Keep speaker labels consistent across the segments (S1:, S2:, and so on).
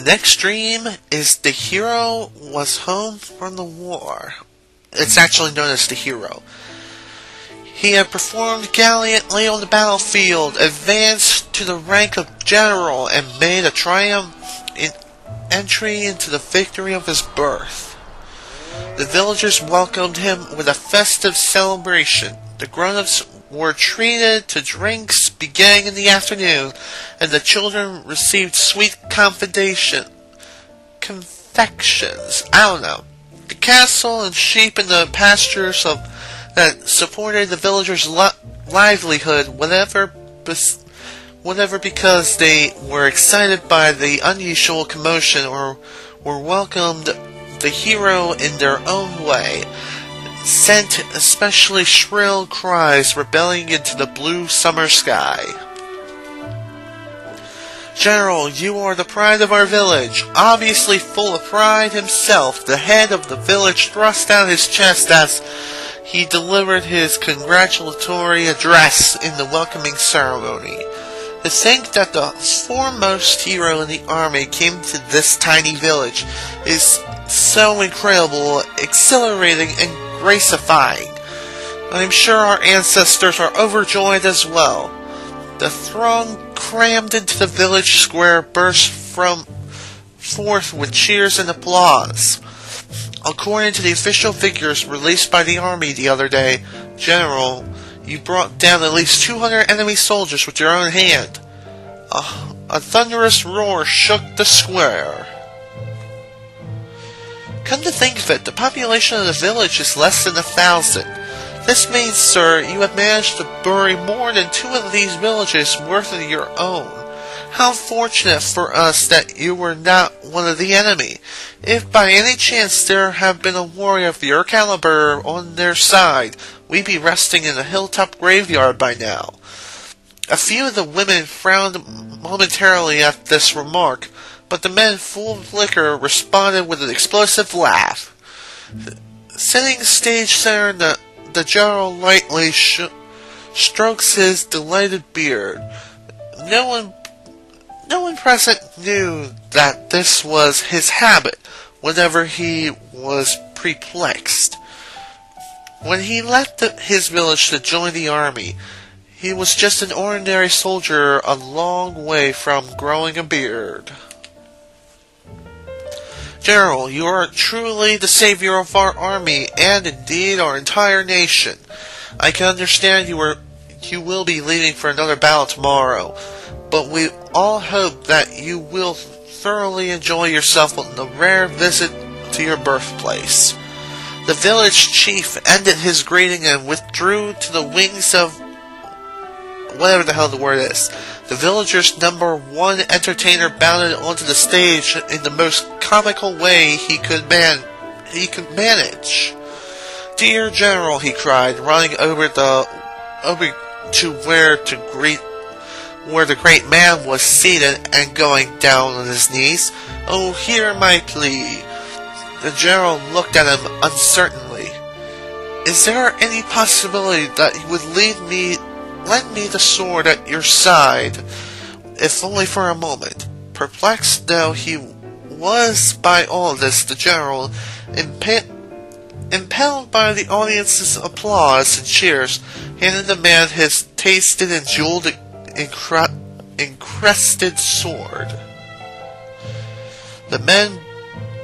S1: next dream is the hero was home from the war. It's actually known as the hero. He had performed gallantly on the battlefield, advanced to the rank of general, and made a triumphant entry into the victory of his birth. The villagers welcomed him with a festive celebration. The grown-ups were treated to drinks beginning in the afternoon, and the children received sweet confections. The cattle and sheep in the pastures that supported the villagers' livelihood, whatever because they were excited by the unusual commotion or were welcomed the hero in their own way, sent especially shrill cries rebelling into the blue summer sky. General, you are the pride of our village. Obviously full of pride himself, the head of the village thrust out his chest as he delivered his congratulatory address in the welcoming ceremony. To think that the foremost hero in the army came to this tiny village is so incredible, exhilarating, and gracifying. I'm sure our ancestors are overjoyed as well. The throng crammed into the village square burst forth with cheers and applause. According to the official figures released by the army the other day, General, you brought down at least 200 enemy soldiers with your own hand. A thunderous roar shook the square. Come to think of it, the population of the village is less than 1,000. This means, sir, you have managed to bury more than 2 of these villages worth of your own. How fortunate for us that you were not one of the enemy. If by any chance there had been a warrior of your caliber on their side, we'd be resting in a hilltop graveyard by now. A few of the women frowned momentarily at this remark, but the men full of liquor responded with an explosive laugh. Sitting stage center, the general lightly strokes his delighted beard. No one present knew that this was his habit whenever he was perplexed. When he left his village to join the army, he was just an ordinary soldier a long way from growing a beard. General, you are truly the savior of our army, and indeed our entire nation. I can understand you will be leaving for another battle tomorrow, but we all hope that you will thoroughly enjoy yourself on the rare visit to your birthplace. The village chief ended his greeting and withdrew to the wings of whatever the hell the word is. The villagers' number 1 entertainer bounded onto the stage in the most comical way he could manage. Dear General, he cried, running over to where the great man was seated and going down on his knees. Oh, hear my plea. The general looked at him uncertainly. Is there any possibility that you would lend me the sword at your side, if only for a moment? Perplexed though he was by all this, the general, impelled by the audience's applause and cheers, handed the man his tasted and jeweled encrusted sword. The man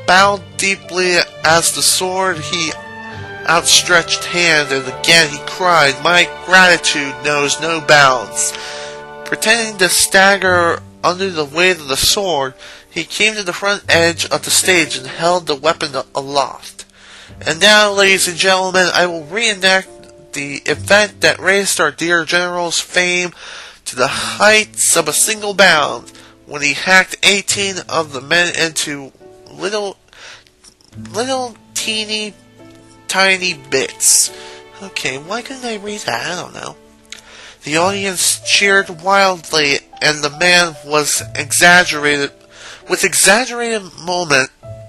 S1: bowed deeply as the sword he outstretched hand, and again he cried, "My gratitude knows no bounds." Pretending to stagger under the weight of the sword, he came to the front edge of the stage and held the weapon aloft. And now, ladies and gentlemen, I will reenact the event that raised our dear general's fame to the heights of a single bound, when he hacked 18 of the men into little teeny tiny bits. Okay, why couldn't I read that? I don't know. The audience cheered wildly, and the man was exaggerated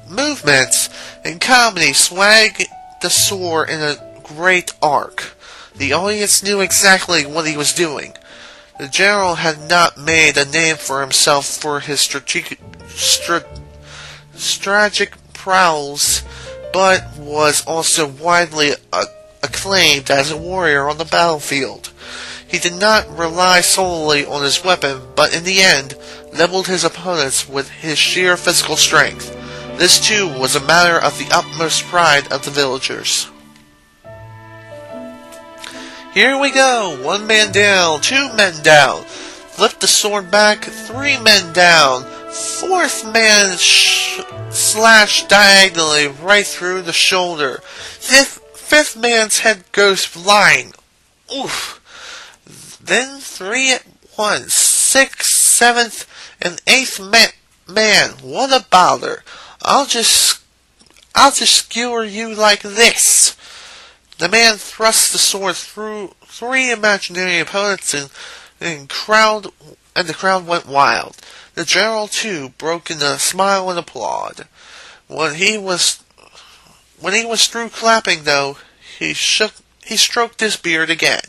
S1: movements and comedy swag the sword in a great arc. The audience knew exactly what he was doing. The general had not made a name for himself for his strategic prowess, but was also widely acclaimed as a warrior on the battlefield. He did not rely solely on his weapon, but in the end, leveled his opponents with his sheer physical strength. This too was a matter of the utmost pride of the villagers. Here we go! 1 man down, 2 men down. Flip the sword back, 3 men down. 4th man slashed diagonally right through the shoulder. 5th man's head goes flying. Oof! Then 3 at once. 6th, 7th, and 8th man. What a bother! I'll just skewer you like this. The man thrust the sword through 3 imaginary opponents, and the crowd went wild. The general too broke in a smile and applaud. When he was through clapping, though, he stroked his beard again.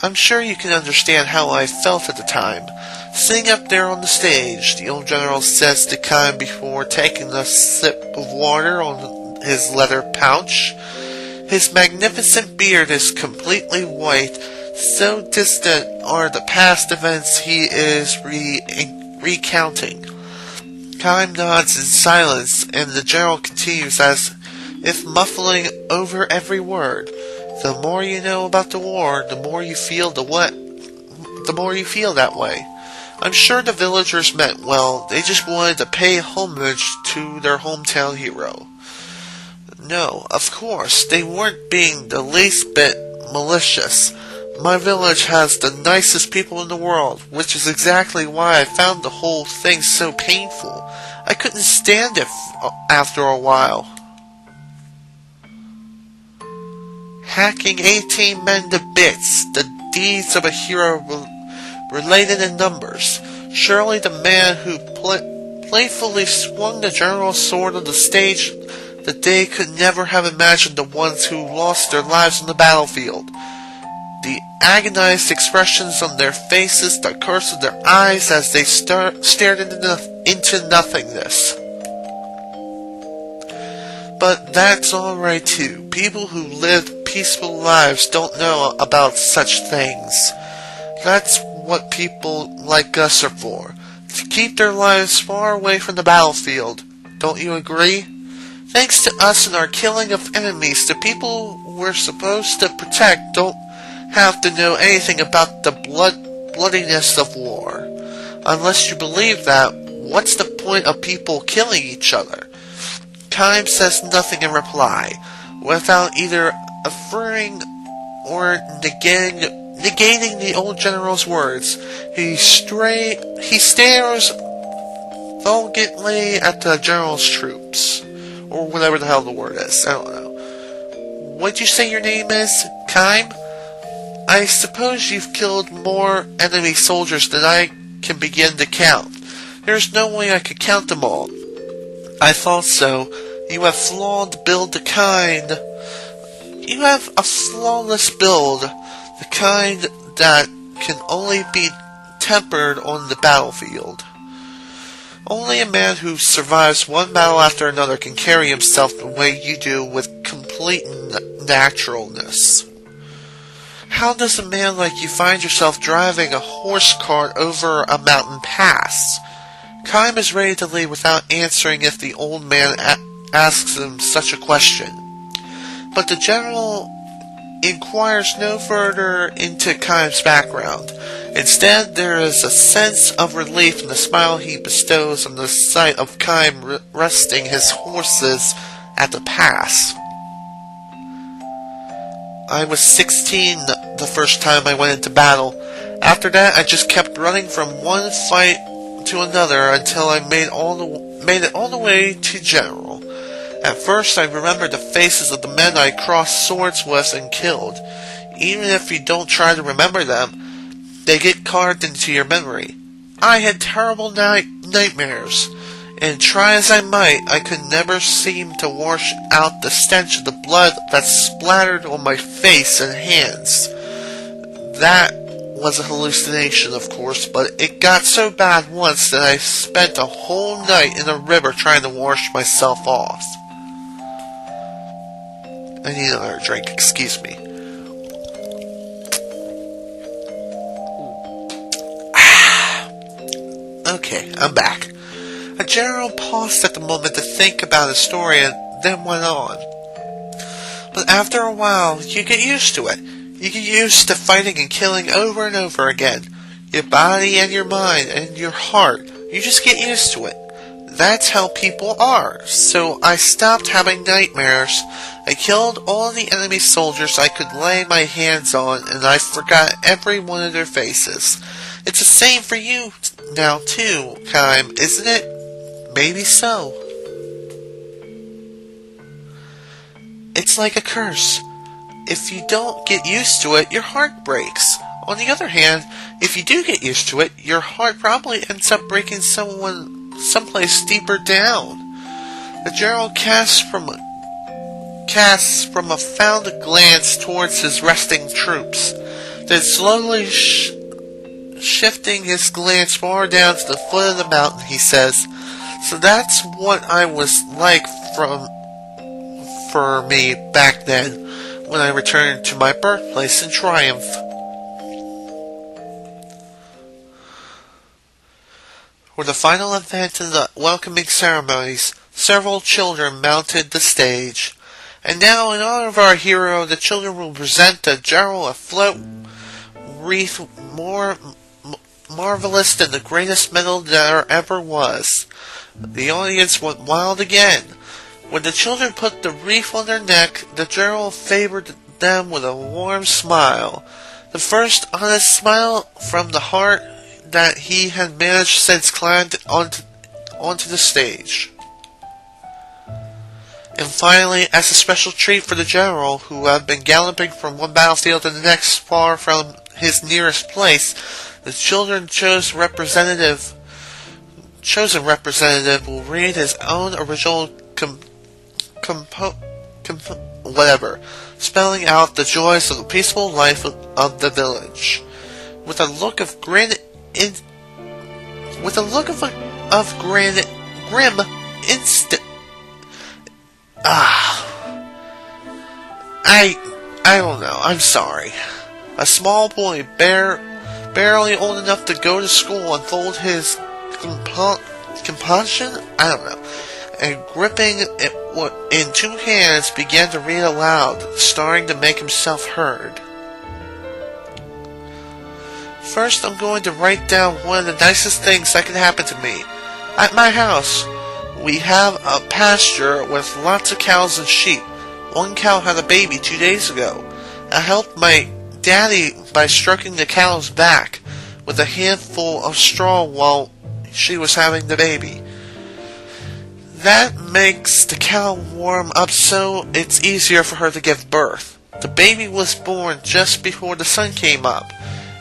S1: I'm sure you can understand how I felt at the time. Sitting up there on the stage, the old general says to Kime before taking a sip of water on his leather pouch. His magnificent beard is completely white, so distant are the past events he is recounting. Kime nods in silence, and the general continues as if muffling over every word. The more you know about the war, the more you feel that way. I'm sure the villagers meant well. They just wanted to pay homage to their hometown hero. No, of course, they weren't being the least bit malicious. My village has the nicest people in the world, which is exactly why I found the whole thing so painful. I couldn't stand it after a while. Hacking 18 men to bits, the deeds of a hero related in numbers. Surely the man who playfully swung the general's sword on the stage that day could never have imagined the ones who lost their lives on the battlefield. The agonized expressions on their faces, the curse of their eyes as they stared into nothingness. But that's alright too. People who lived peaceful lives don't know about such things. That's what people like us are for. To keep their lives far away from the battlefield. Don't you agree? Thanks to us and our killing of enemies, the people we're supposed to protect don't have to know anything about the bloodiness of war. Unless you believe that, what's the point of people killing each other? Kime says nothing in reply, without either affirming or negating the old general's words. He stares valiantly at the general's troops, or whatever the hell the word is. I don't know. What'd you say your name is, Kime? I suppose you've killed more enemy soldiers than I can begin to count. There's no way I could count them all. I thought so. You have flawed build the kind. You have a flawless build, the kind that can only be tempered on the battlefield. Only a man who survives one battle after another can carry himself the way you do with complete naturalness. How does a man like you find yourself driving a horse cart over a mountain pass? Kime is ready to leave without answering if the old man asks him such a question. But the general inquires no further into Kime's background. Instead, there is a sense of relief in the smile he bestows on the sight of Kime resting his horses at the pass. I was 16 the first time I went into battle. After that, I just kept running from one fight to another until I made it all the way to general. At first, I remembered the faces of the men I crossed swords with and killed. Even if you don't try to remember them, they get carved into your memory. I had terrible nightmares, and try as I might, I could never seem to wash out the stench of the blood that splattered on my face and hands. That was a hallucination, of course, but it got so bad once that I spent a whole night in a river trying to wash myself off. I need another drink, excuse me. Okay, I'm back. A general paused at the moment to think about his story and then went on. But after a while, you get used to it. You get used to fighting and killing over and over again. Your body and your mind and your heart, you just get used to it. That's how people are. So I stopped having nightmares. I killed all the enemy soldiers I could lay my hands on, and I forgot every one of their faces. It's the same for you now too, Kime, isn't it? Maybe so. It's like a curse. If you don't get used to it, your heart breaks. On the other hand, if you do get used to it, your heart probably ends up breaking someplace deeper down. The general casts from a fond glance towards his resting troops, then slowly shifting his glance far down to the foot of the mountain, he says, "So that's what I was like for me back then, when I returned to my birthplace in triumph." For the final event in the welcoming ceremonies, several children mounted the stage. And now, in honor of our hero, the children will present the general a float wreath more marvelous than the greatest medal there ever was. The audience went wild again. When the children put the wreath on their neck, the general favored them with a warm smile. The first honest smile from the heart that he had managed since climbed onto the stage. And finally, as a special treat for the general, who had been galloping from one battlefield to the next far from his nearest place, the children chosen representative will read his own original spelling out the joys of the peaceful life of the village. With a look of grim instant. I don't know. I'm sorry. A small boy, barely old enough to go to school, unfold his compulsion. I don't know. And gripping it in two hands, began to read aloud, starting to make himself heard. First, I'm going to write down one of the nicest things that could happen to me. At my house, we have a pasture with lots of cows and sheep. One cow had a baby 2 days ago. I helped my daddy by stroking the cow's back with a handful of straw while she was having the baby. That makes the cow warm up so it's easier for her to give birth. The baby was born just before the sun came up.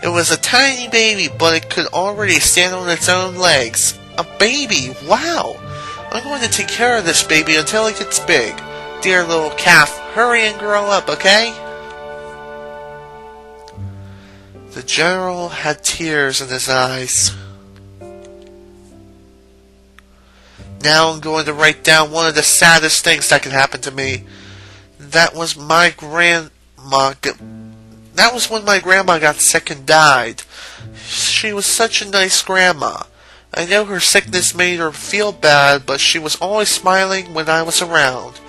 S1: It was a tiny baby, but it could already stand on its own legs. A baby, wow! I'm going to take care of this baby until it gets big. Dear little calf, hurry and grow up, okay? The general had tears in his eyes. Now I'm going to write down one of the saddest things that could happen to me. That was when my grandma got sick and died. She was such a nice grandma. I know her sickness made her feel bad, but she was always smiling when I was around.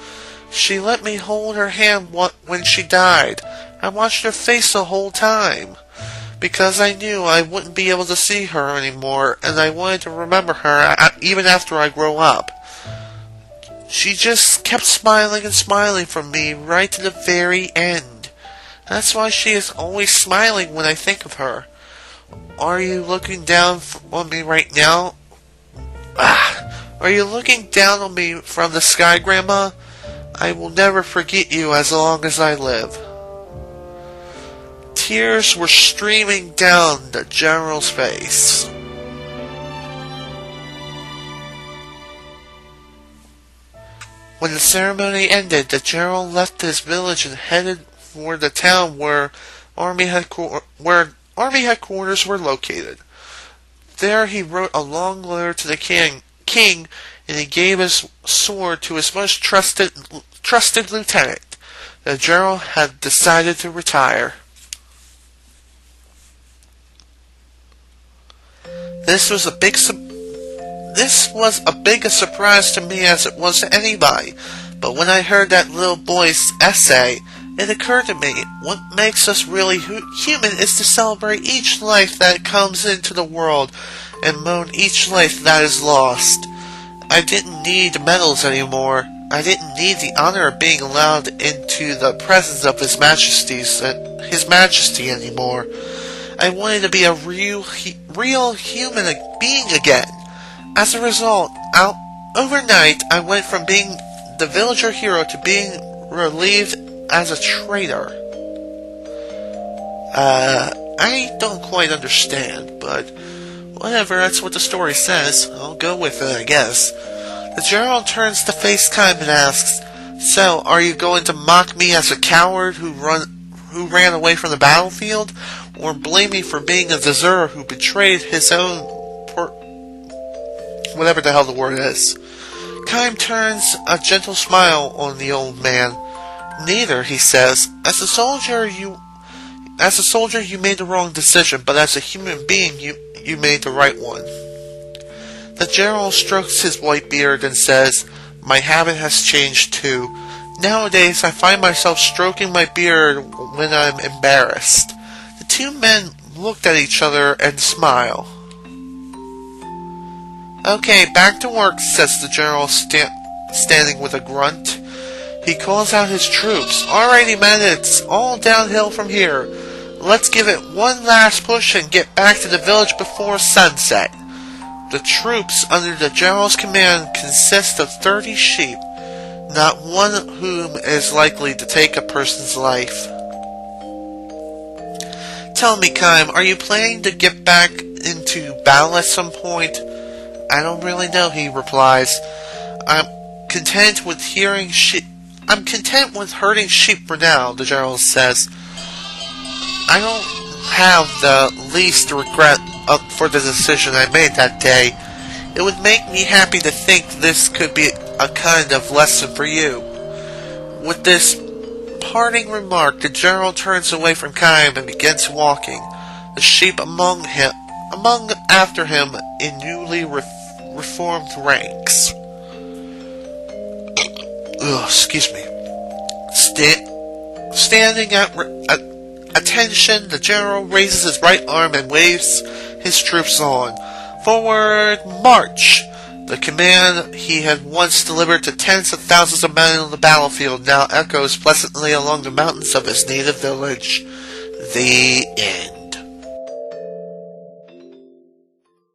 S1: She let me hold her hand when she died. I watched her face the whole time, because I knew I wouldn't be able to see her anymore, and I wanted to remember her even after I grow up. She just kept smiling and smiling for me right to the very end. That's why she is always smiling when I think of her. Are you looking down on me right now? Are you looking down on me from the sky, Grandma? I will never forget you as long as I live. Tears were streaming down the general's face. When the ceremony ended, the general left his village and headed for the town where army headquarters were located. There he wrote a long letter to the king, and he gave his sword to his most trusted lieutenant. The general had decided to retire. This was a big a surprise to me as it was to anybody, but when I heard that little boy's essay, it occurred to me, what makes us really human is to celebrate each life that comes into the world and mourn each life that is lost. I didn't need medals anymore. I didn't need the honor of being allowed into the presence of His Majesty anymore. I wanted to be a real human being again. As a result, overnight, I went from being the villager hero to being relieved as a traitor. I don't quite understand, but whatever, that's what the story says. I'll go with it, I guess. The general turns to face Kaim and asks, "So, are you going to mock me as a coward who ran away from the battlefield, or blame me for being a deserter who betrayed his own whatever the hell the word is?" Kaim turns a gentle smile on the old man. "Neither," he says. As a soldier, you made the wrong decision, but as a human being, you made the right one." The general strokes his white beard and says, "My habit has changed too. Nowadays, I find myself stroking my beard when I'm embarrassed." The two men looked at each other and smile. "Okay, back to work," says the general, standing with a grunt. He calls out his troops. "Alrighty, men, it's all downhill from here. Let's give it one last push and get back to the village before sunset." The troops under the general's command consist of 30 sheep, not one of whom is likely to take a person's life. "Tell me, Kaim, are you planning to get back into battle at some point?" "I don't really know," he replies. I'm content with herding sheep for now," the general says. "I don't have the least regret for the decision I made that day. It would make me happy to think this could be a kind of lesson for you." With this parting remark, the general turns away from Kaim and begins walking, the sheep among after him in newly reformed ranks. Excuse me. Standing at attention, the general raises his right arm and waves his troops on. "Forward, march!" The command he had once delivered to tens of thousands of men on the battlefield now echoes pleasantly along the mountains of his native village. The end.